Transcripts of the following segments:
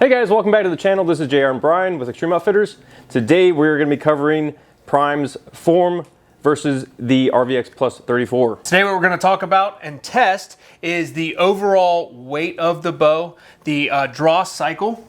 Hey guys, welcome back to the channel. This is JR and Brian with Extreme Outfitters. Today we're going to be covering Prime's Form versus the RVX Plus 34. Today what we're going to talk about and test is the overall weight of the bow, the draw cycle,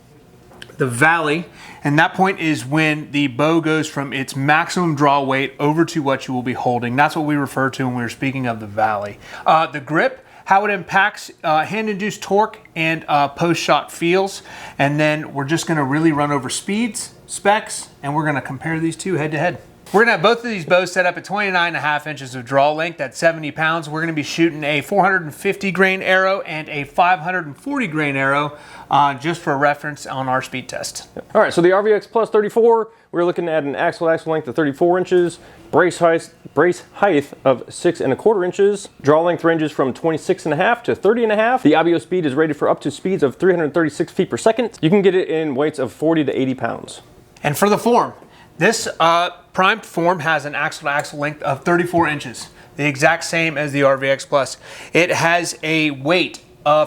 the valley, and that point is when the bow goes from its maximum draw weight over to what you will be holding. That's what we refer to when we were speaking of the valley. The grip, how it impacts hand-induced torque and post-shot feels, and then we're just going to really run over speeds, specs, and we're going to compare these two head-to-head. We're going to have both of these bows set up at 29.5 inches of draw length at 70 pounds. We're going to be shooting a 450 grain arrow and a 540 grain arrow just for reference on our speed test. All right, so the RVX Plus 34, we're looking at an axle length of 34 inches, brace height of 6¼ inches. Draw length ranges from 26.5 to 30.5. The IBO speed is rated for up to speeds of 336 feet per second. You can get it in weights of 40 to 80 pounds. And for the form, this Prime Form has an axle-to-axle length of 34 inches, the exact same as the RVX Plus. It has a weight,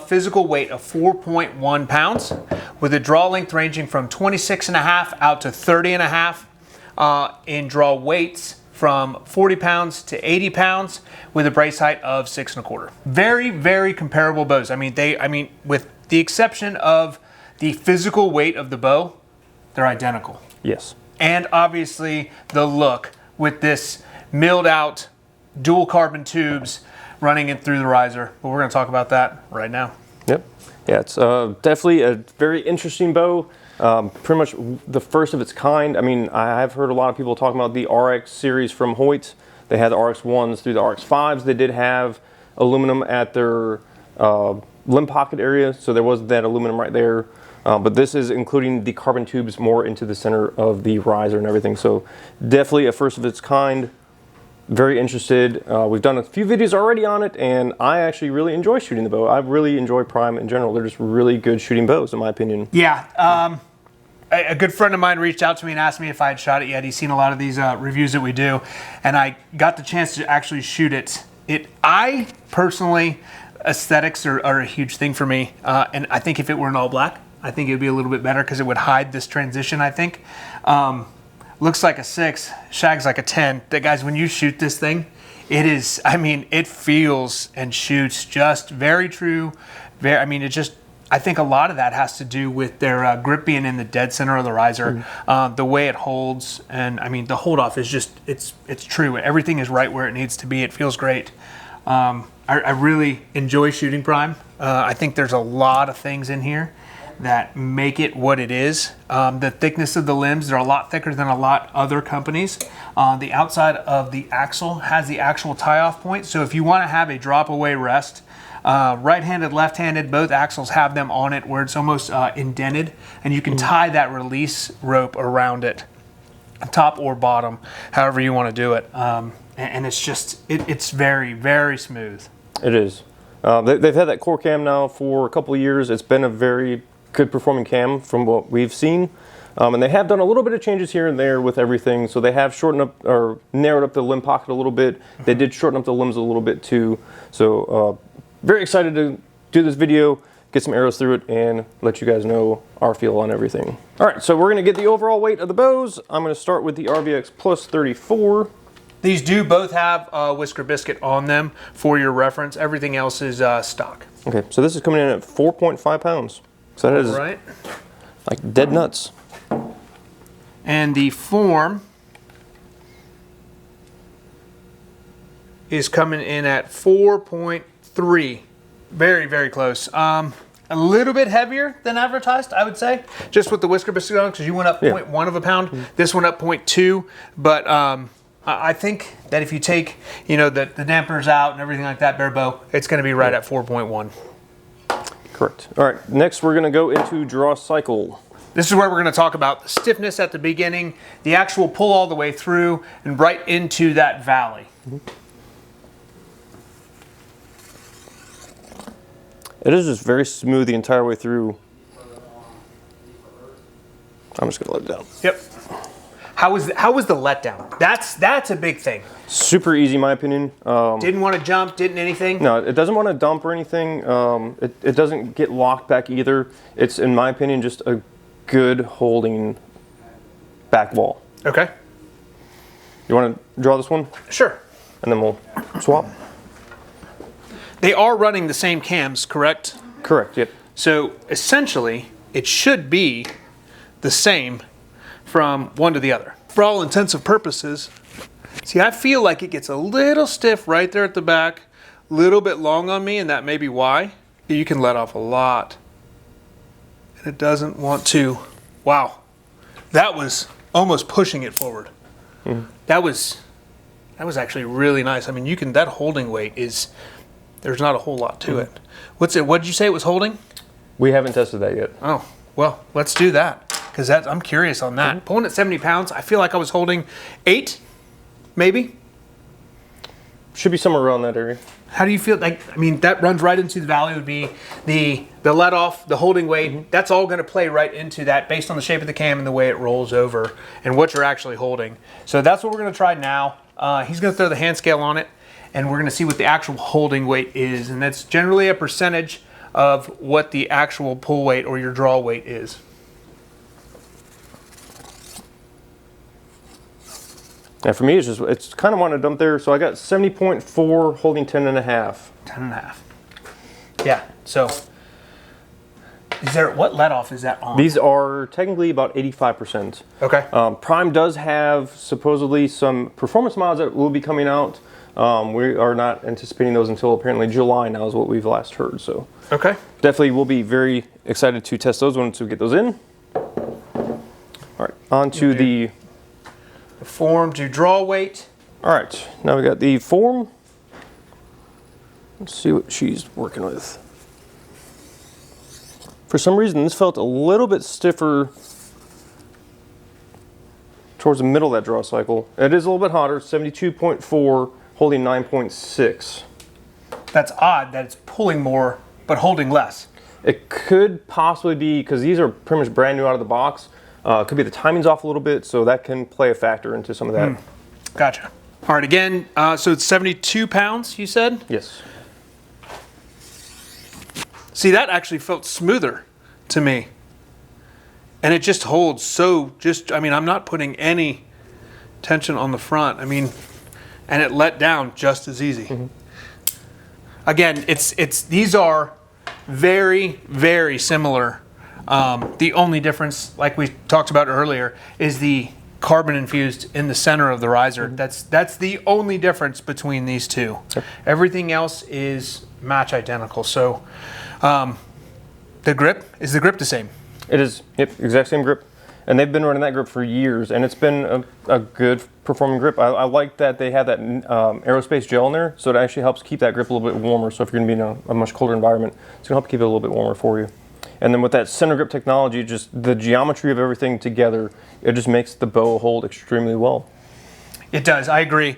physical weight of 4.1 pounds, with a draw length ranging from 26.5 out to 30.5, in draw weights from 40 pounds to 80 pounds, with a brace height of 6¼ inches. Very, very comparable bows. I mean, with the exception of the physical weight of the bow, they're identical. Yes. And obviously the look with this milled out dual carbon tubes running it through the riser. But we're going to talk about that right now. Yep. Yeah, it's definitely a very interesting bow. Pretty much the first of its kind. I mean, I've heard a lot of people talking about the RX series from Hoyt. They had the RX1s through the RX5s. They did have aluminum at their limb pocket area, so there was that aluminum right there. But this is including the carbon tubes more into the center of the riser and everything. So definitely a first of its kind. Very interested. We've done a few videos already on it, and I actually really enjoy shooting the bow. I really enjoy Prime in general. They're just really good shooting bows, in my opinion. Yeah. A good friend of mine reached out to me and asked me if I had shot it yet. He's seen a lot of these reviews that we do, and I got the chance to actually shoot it. I personally, aesthetics are a huge thing for me, and I think if it were in all black, I think it would be a little bit better because it would hide this transition, I think. Looks like a 6, shags like a 10. That, guys, when you shoot this thing, it is, I mean, it feels and shoots just very true. I mean, it just, I think a lot of that has to do with their grip being in the dead center of the riser, the way it holds, and I mean, the hold off is just, it's true. Everything is right where it needs to be. It feels great. I really enjoy shooting Prime. I think there's a lot of things in here that make it what it is. The thickness of the limbs, they're a lot thicker than a lot other companies. The outside of the axle has the actual tie-off point, so if you want to have a drop-away rest, right-handed, left-handed, both axles have them on it where it's almost indented, and you can tie that release rope around it, top or bottom, however you want to do it. And it's just, it's very, very smooth. It is. They've had that core cam now for a couple of years. It's been a very good performing cam from what we've seen, and they have done a little bit of changes here and there with everything. So they have shortened up or narrowed up the limb pocket a little bit. They did shorten up the limbs a little bit too. So very excited to do this video, get some arrows through it, and let you guys know our feel on everything. All right, so we're going to get the overall weight of the bows. I'm going to start with the RVX Plus 34. These do both have Whisker Biscuit on them for your reference. Everything else is stock. Okay, so this is coming in at 4.5 pounds. So that is right, like dead nuts. And the Form is coming in at 4.3. Very, very close. A little bit heavier than advertised, I would say, just with the Whisker Biscuit on, because you went up 0.1 of a pound. This one up 0.2, but I think that if you take, you know, the dampeners out and everything like that, bare bow, it's going to be right at 4.1. Correct. All right, next we're going to go into draw cycle. This is where we're going to talk about the stiffness at the beginning, the actual pull all the way through, and right into that valley. It is just very smooth the entire way through. I'm just going to let it down. Yep. How was the letdown? That's a big thing. Super easy, in my opinion. Didn't want to jump, didn't anything? No, it doesn't want to dump or anything. It doesn't get locked back either. It's, in my opinion, just a good holding back wall. Okay. You want to draw this one? Sure. And then we'll swap? They are running the same cams, correct? Correct, yep. So essentially, it should be the same from one to the other. For all intensive purposes, see, I feel like it gets a little stiff right there at the back, a little bit long on me, and that may be why. You can let off a lot. And it doesn't want to. Wow. That was almost pushing it forward. That was actually really nice. I mean, you can, that holding weight is, there's not a whole lot to it. What did you say it was holding? We haven't tested that yet. Oh, well, let's do that. Because I'm curious on that. Pulling at 70 pounds, I feel like I was holding 8, maybe. Should be somewhere around that area. How do you feel? Like, I mean, that runs right into the value would be the let off, the holding weight. That's all going to play right into that based on the shape of the cam and the way it rolls over and what you're actually holding. So that's what we're going to try now. He's going to throw the hand scale on it, and we're going to see what the actual holding weight is. And that's generally a percentage of what the actual pull weight or your draw weight is. Yeah, for me, it's kind of wanting to dump there. So I got 70.4 holding 10.5. 10.5. Yeah. So, what let off is that on? These are technically about 85%. Okay. Prime does have supposedly some performance mods that will be coming out. We are not anticipating those until apparently July now is what we've last heard. So okay. Definitely we'll be very excited to test those once we get those in. All right, on to the form to draw weight. All right, now we got the form. Let's see what she's working with. For some reason, this felt a little bit stiffer towards the middle of that draw cycle. It is a little bit hotter, 72.4, holding 9.6. That's odd that it's pulling more, but holding less. It could possibly be, because these are pretty much brand new out of the box, it could be the timing's off a little bit, so that can play a factor into some of that. Gotcha. All right, again, so it's 72 pounds, you said? Yes. See, that actually felt smoother to me. And it just holds so, I mean, I'm not putting any tension on the front. I mean, and it let down just as easy. Mm-hmm. Again, these are very, very similar. The only difference, like we talked about earlier, is the carbon infused in the center of the riser. That's the only difference between these two. Sure. Everything else is match identical. So the grip the same? It is, yep, exact same grip. And they've been running that grip for years, and it's been a good performing grip. I like that they have that aerospace gel in there, so it actually helps keep that grip a little bit warmer. So if you're going to be in a much colder environment, it's going to help keep it a little bit warmer for you. And then with that center grip technology, just the geometry of everything together, it just makes the bow hold extremely well. It does, I agree.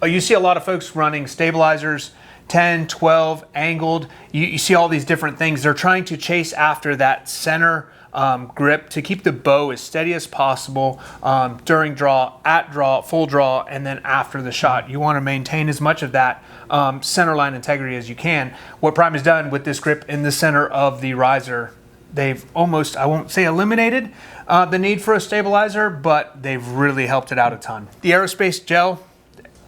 You see a lot of folks running stabilizers, 10, 12, angled. You see all these different things. They're trying to chase after that center grip to keep the bow as steady as possible during draw, at draw, full draw, and then after the shot. You want to maintain as much of that center line integrity as you can. What Prime has done with this grip in the center of the riser, they've almost, I won't say eliminated the need for a stabilizer, but they've really helped it out a ton. The aerospace gel,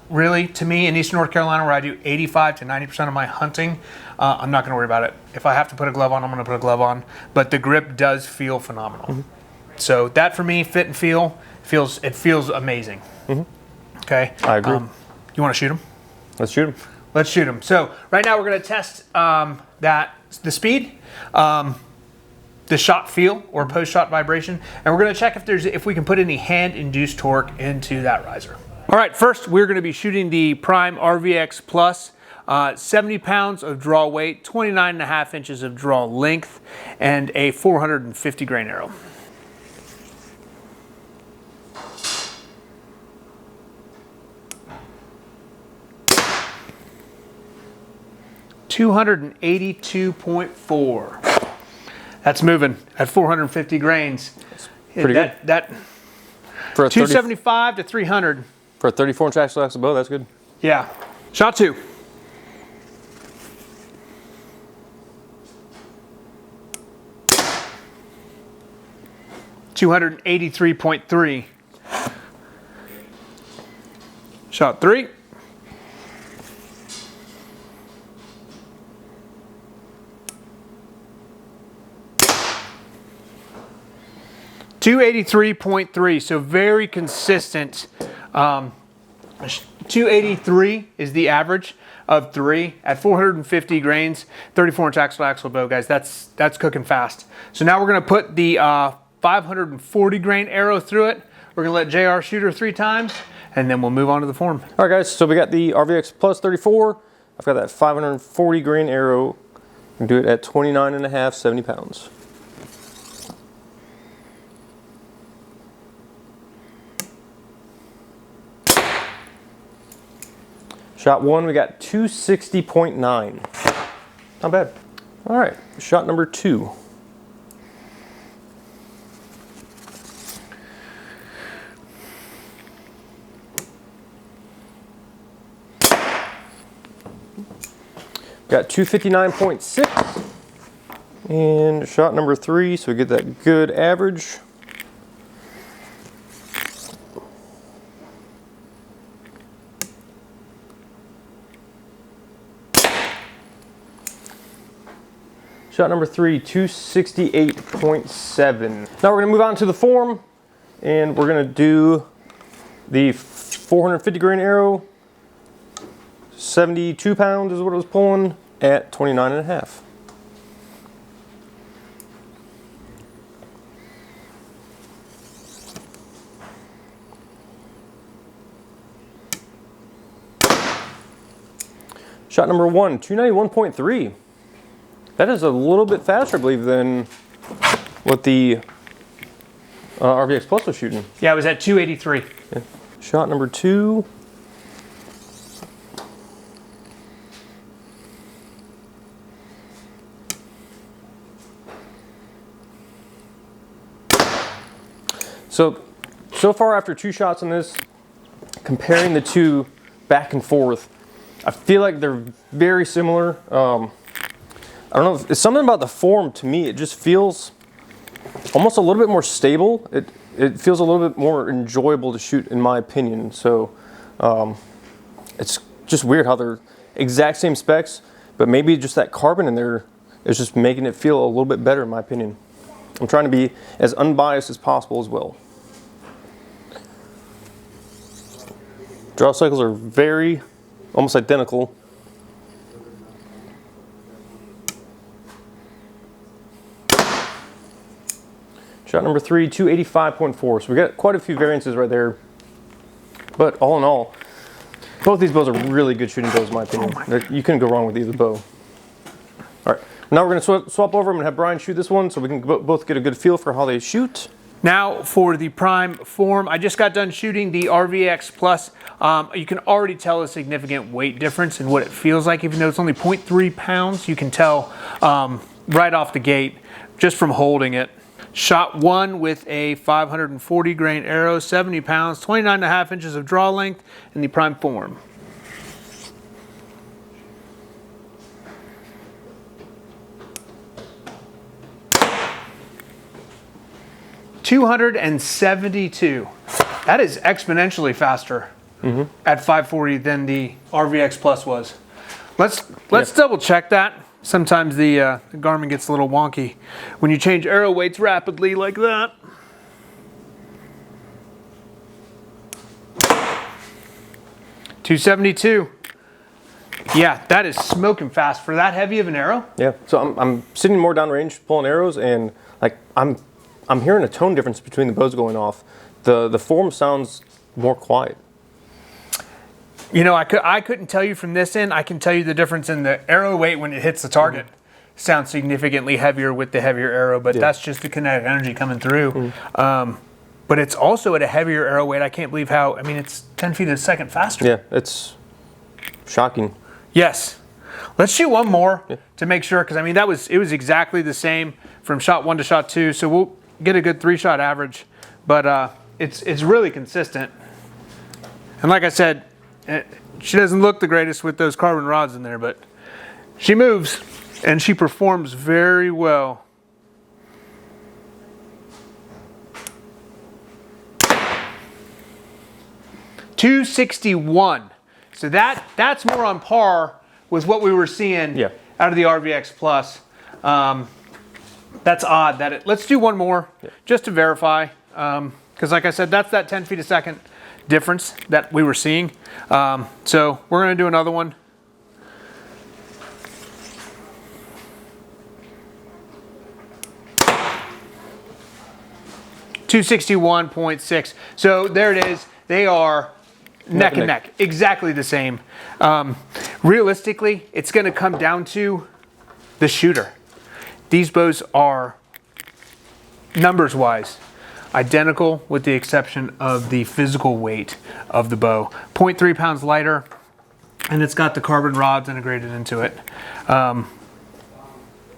really, to me, in Eastern North Carolina, where I do 85 to 90% of my hunting, I'm not going to worry about it. If I have to put a glove on, I'm going to put a glove on. But the grip does feel phenomenal. Mm-hmm. So that, for me, fit and feel, it feels amazing. Mm-hmm. Okay? I agree. You want to shoot them? Let's shoot them. Let's shoot them. So right now we're going to test the speed, the shot feel or post-shot vibration, and we're going to check if we can put any hand-induced torque into that riser. All right, first we're going to be shooting the Prime RVX Plus, 70 pounds of draw weight, 29.5 inches of draw length, and a 450 grain arrow. $282.4. That's moving at 450 grains. That's pretty good. That For a 275 to 300. For a 34-inch axle bow, that's good. Yeah. Shot 2. $283.3. Shot 3. $283.3, so very consistent. 283 is the average of 3 at 450 grains, 34-inch axle bow, guys. That's cooking fast. So now we're gonna put the 540 grain arrow through it. We're gonna let JR shoot her 3 times, and then we'll move on to the form. All right, guys. So we got the RVX Plus 34. I've got that 540 grain arrow. I'm gonna do it at 29.5, 70 pounds. Shot 1, we got 260.9. Not bad. All right, shot number 2. Got 259.6. And shot number 3, so we get that good average. Shot number 3, 268.7. Now we're gonna move on to the form, and we're gonna do the 450 grain arrow. 72 pounds is what it was pulling at 29.5. Shot number 1, 291.3. That is a little bit faster, I believe, than what the RVX Plus was shooting. Yeah, it was at 283. Yeah. Shot number 2. So far after 2 shots on this, comparing the 2 back and forth, I feel like they're very similar. I don't know, it's something about the form to me, it just feels almost a little bit more stable. It feels a little bit more enjoyable to shoot, in my opinion. So it's just weird how they're exact same specs, but maybe just that carbon in there is just making it feel a little bit better, in my opinion. I'm trying to be as unbiased as possible as well. Draw cycles are very, almost identical. Shot number 3, 285.4. So we got quite a few variances right there. But all in all, both these bows are really good shooting bows, in my opinion. You couldn't go wrong with either bow. All right, now we're going to swap over. I'm going to have Brian shoot this one so we can both get a good feel for how they shoot. Now for the Prime Form, I just got done shooting the RVX Plus. You can already tell a significant weight difference in what it feels like, even though it's only 0.3 pounds. You can tell right off the gate just from holding it. Shot 1 with a 540 grain arrow, 70 pounds, 29.5 inches of draw length in the Prime Form. $272. That is exponentially faster at 540 than the RVX Plus was. Let's double check that. Sometimes the Garmin gets a little wonky when you change arrow weights rapidly like that. $272. Yeah, that is smoking fast for that heavy of an arrow. Yeah, so I'm sitting more downrange pulling arrows, and like I'm hearing a tone difference between the bows going off. The form sounds more quiet. You know, I couldn't tell you from this end. I can tell you the difference in the arrow weight when it hits the target. Sounds significantly heavier with the heavier arrow, but that's just the kinetic energy coming through. But it's also at a heavier arrow weight. I can't believe how, I mean, it's 10 feet a second faster. Yeah, it's shocking. Yes. Let's shoot one more to make sure, because I mean, it was exactly the same from shot 1 to shot 2, so we'll get a good 3-shot average. But it's really consistent. And like I said, she doesn't look the greatest with those carbon rods in there, but she moves and she performs very well. $261. So that's more on par with what we were seeing out of the RVX Plus. That's odd. Let's do one more just to verify, because like I said, that's that 10 feet a second difference that we were seeing. So we're going to do another one. $261.6. So there it is. They are neck and neck, exactly the same. Realistically, it's going to come down to the shooter. These bows are, numbers wise, identical with the exception of the physical weight of the bow. 0.3 pounds lighter, and it's got the carbon rods integrated into it.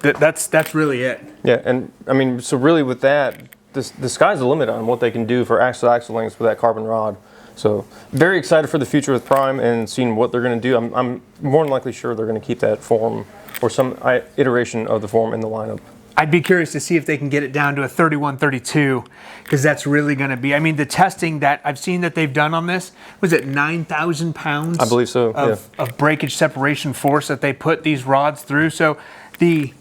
That's really it. Yeah, and I mean, so really with that, the sky's the limit on what they can do for axle-to-axle lengths with that carbon rod. So very excited for the future with Prime and seeing what they're going to do. I'm more than likely sure they're going to keep that form or some iteration of the form in the lineup. I'd be curious to see if they can get it down to a 31-32, because that's really going to be, I mean, the testing that I've seen that they've done on this, was it 9,000 pounds? I believe so, of breakage separation force that they put these rods through. So the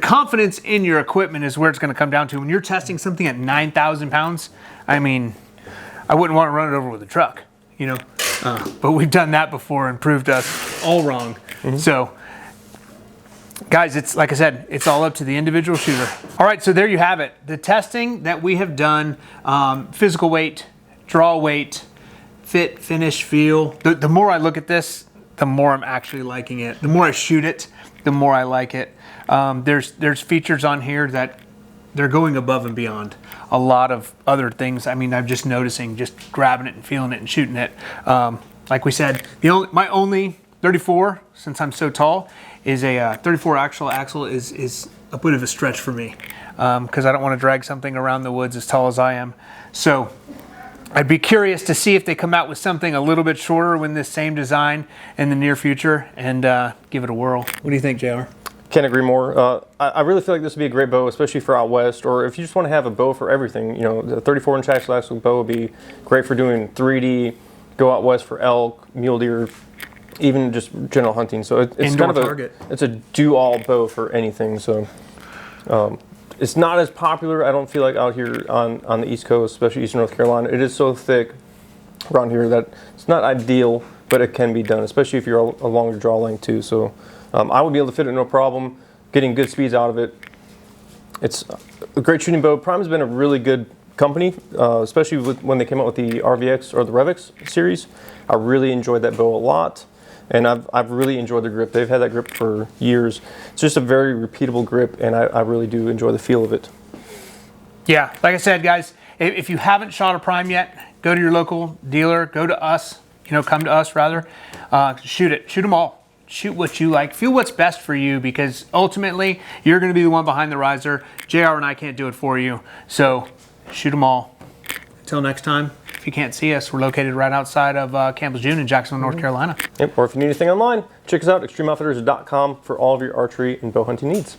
confidence in your equipment is where it's going to come down to. When you're testing something at 9,000 pounds, I mean, I wouldn't want to run it over with a truck, you know. But we've done that before and proved us all wrong. Mm-hmm. So, guys, it's like I said, it's all up to the individual shooter. All right, so there you have it. The testing that we have done, physical weight, draw weight, fit, finish, feel. The more I look at this, the more I'm actually liking it. The more I shoot it, the more I like it. There's features on here that they're going above and beyond a lot of other things. I mean, I'm just noticing, just grabbing it and feeling it and shooting it. Like we said, my only 34, since I'm so tall, is a 34 axle is a bit of a stretch for me, because I don't want to drag something around the woods as tall as I am. So I'd be curious to see if they come out with something a little bit shorter with this same design in the near future and give it a whirl. What do you think, JR? Can't agree more. I really feel like this would be a great bow, especially for out west, or if you just want to have a bow for everything. You know, the 34-inch axle bow would be great for doing 3D, go out west for elk, mule deer, even just general hunting. So it's indoor kind of target. It's a do-all bow for anything. So it's not as popular, I don't feel like, out here on the East Coast, especially Eastern North Carolina. It is so thick around here that it's not ideal, but it can be done, especially if you're a longer draw length too. So I would be able to fit it no problem, getting good speeds out of it. It's a great shooting bow. Prime's been a really good company, especially when they came out with the RVX or the RevX series. I really enjoyed that bow a lot, and I've really enjoyed the grip. They've had that grip for years. It's just a very repeatable grip, and I really do enjoy the feel of it. Yeah, like I said, guys, if you haven't shot a Prime yet, go to your local dealer, go to us, come to us rather, shoot it, shoot them all. Shoot what you like, feel what's best for you, because ultimately you're going to be the one behind the riser. JR and I can't do it for you, so shoot them all. Until next time, if you can't see us, we're located right outside of Campbell's June in Jacksonville, North Carolina. Yep, or if you need anything online, check us out, extremeoutfitters.com, for all of your archery and bow hunting needs.